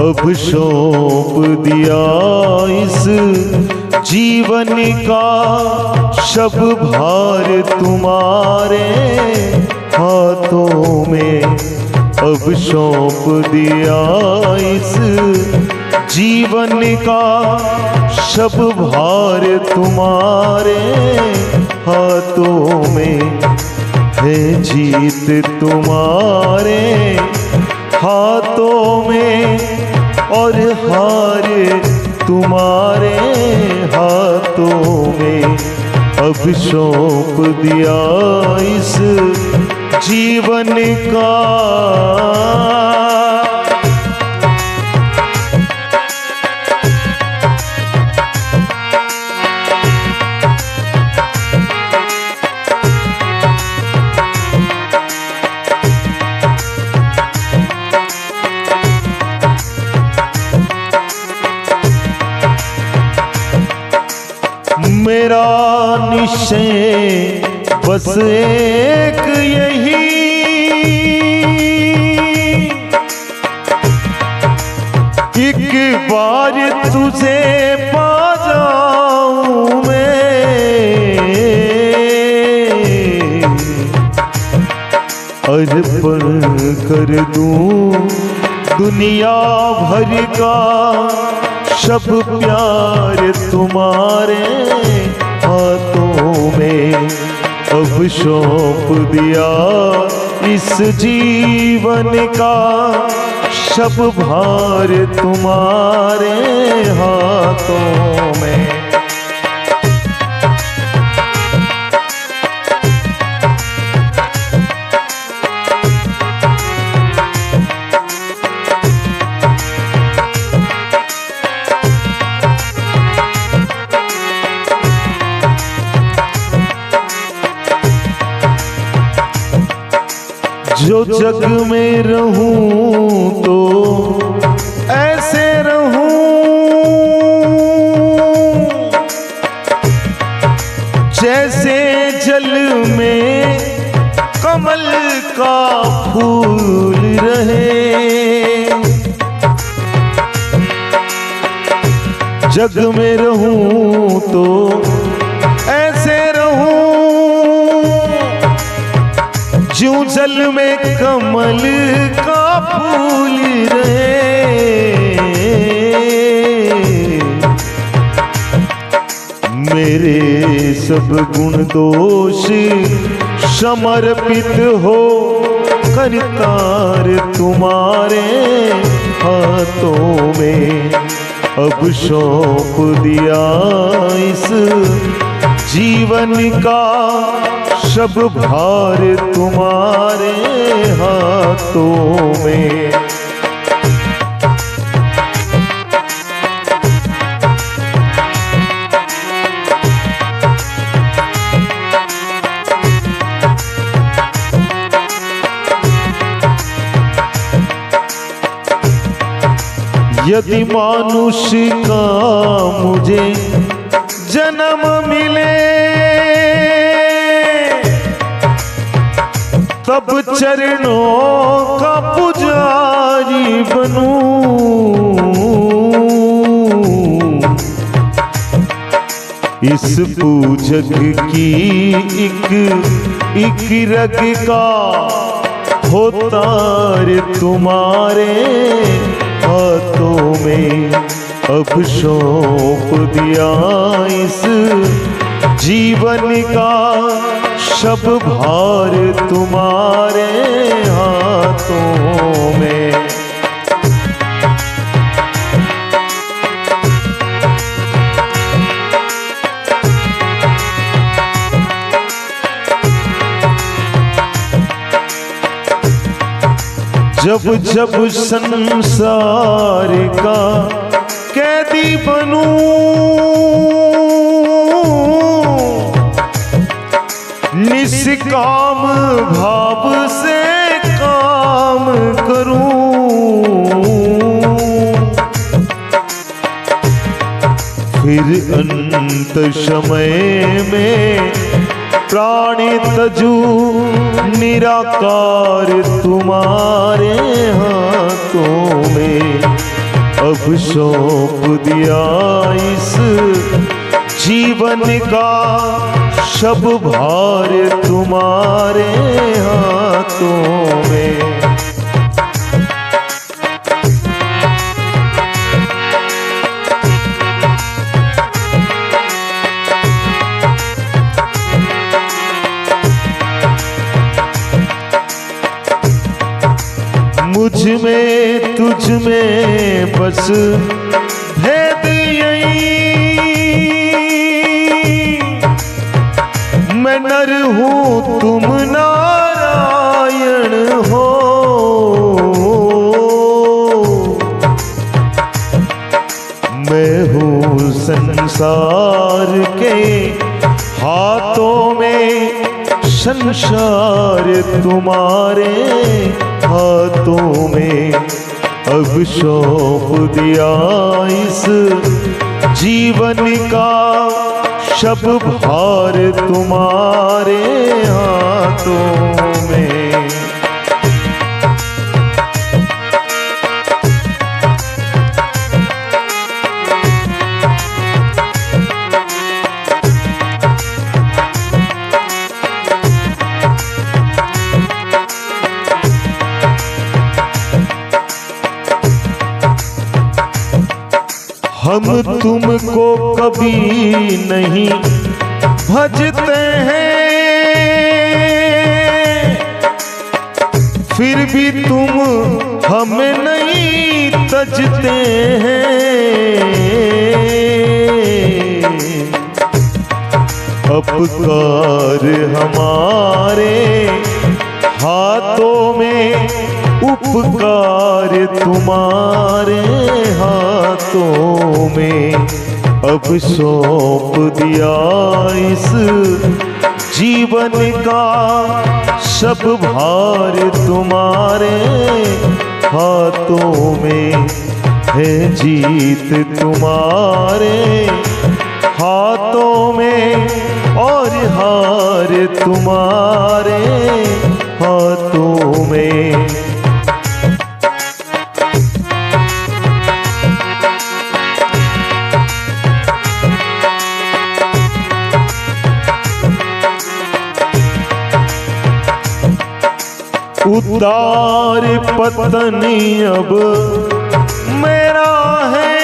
अब सौंप दिया इस जीवन का सब भार तुम्हारे हाथों में। अब सौंप दिया इस जीवन का सब भार तुम्हारे हाथों में। है जीत तुम्हारे हाथों में और हार तुम्हारे हाथों में। अब सौंप दिया इस जीवन का। मेरा निश्चय बस एक यही, एक बार तुझे पा जाऊं मैं, अर्पण कर दूं दुनिया भर का सब प्यार तुम्हारे हाथों में। अब सौंप दिया इस जीवन का सब भार तुम्हारे हाथों में। जो जग में रहूं तो ऐसे रहूं जैसे जल में कमल का फूल रहे। जग में रहूं तो ऐसे रहूं ज्यों जल में कमल का फूल रहे। मेरे सब गुण दोष समर्पित हो करतार तुम्हारे हाथों में। अब सौंप दिया इस जीवन का सब भार तुम्हारे हाथों में। यदि मानुष्य का मुझे जन्म मिले तब चरणों का पुजारी बनूं। इस पूजक की एक रग का होतार तुम्हारे हाथों में। अब सौंप दिया इस जीवन का सब भार तुम्हारे हाथों में। जब जब संसार का कैदी बनूं निष्काम भाव से काम करूं। फिर अंत समय में प्राणी तजू निराकार तुम्हारे हाथों में। अब सौंप दिया इस जीवन का सब भार तुम्हारे हाथों में। मुझ में तुझ में बस भेद यही, मैं नर हूँ तुम नारायण हो। मैं हूँ संसार के हाथों में, संसार तुम्हारे हाथों में। अब सौंप दिया इस जीवन का सब भार तुम्हारे हाथों में। हम तुमको कभी नहीं भजते हैं, फिर भी तुम हमें नहीं तजते हैं। अपकार हमारे हाथों में, उपकार तुम्हारे हाथों में। अब सौंप दिया इस जीवन का सब भार तुम्हारे हाथों में। है जीत तुम्हारे हाथों में और हार तुम्हारे हाथों में। उतार पतनी अब मेरा है,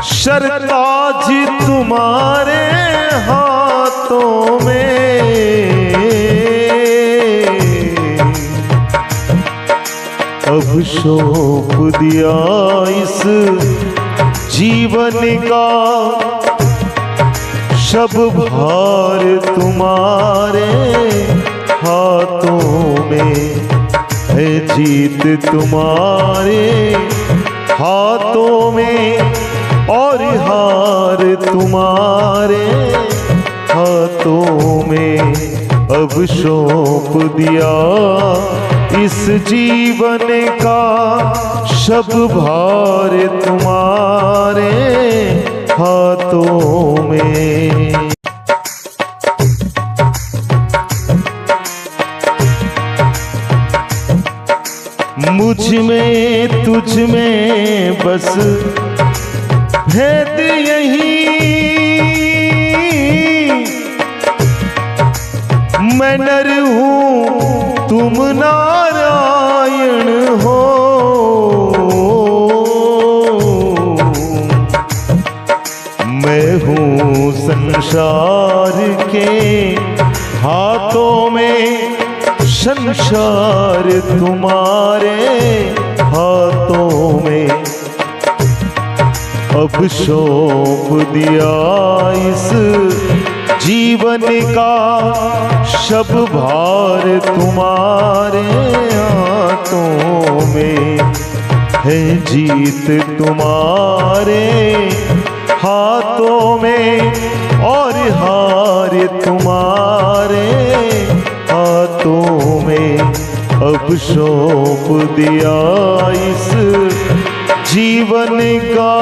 सरताज तुम्हारे हाथों में। अब सौंप दिया इस जीवन का सब भार तुम्हारे हाथों में। है जीत तुम्हारे हाथों में और हार तुम्हारे हाथों में। अब सौंप दिया इस जीवन का सब भार तुम्हारे हाथों में। मुझ में तुझ में बस भेद यही, मैं नर हूँ तुम नारायण हो। मैं हूँ संसार के हाथों में, संसार तुम्हारे हाथों में। अब सौंप दिया इस जीवन का सब भार तुम्हारे हाथों में। है जीत तुम्हारे हाथों में और हार तुम्हारे हाथों में। अब सौंप दिया इस जीवन का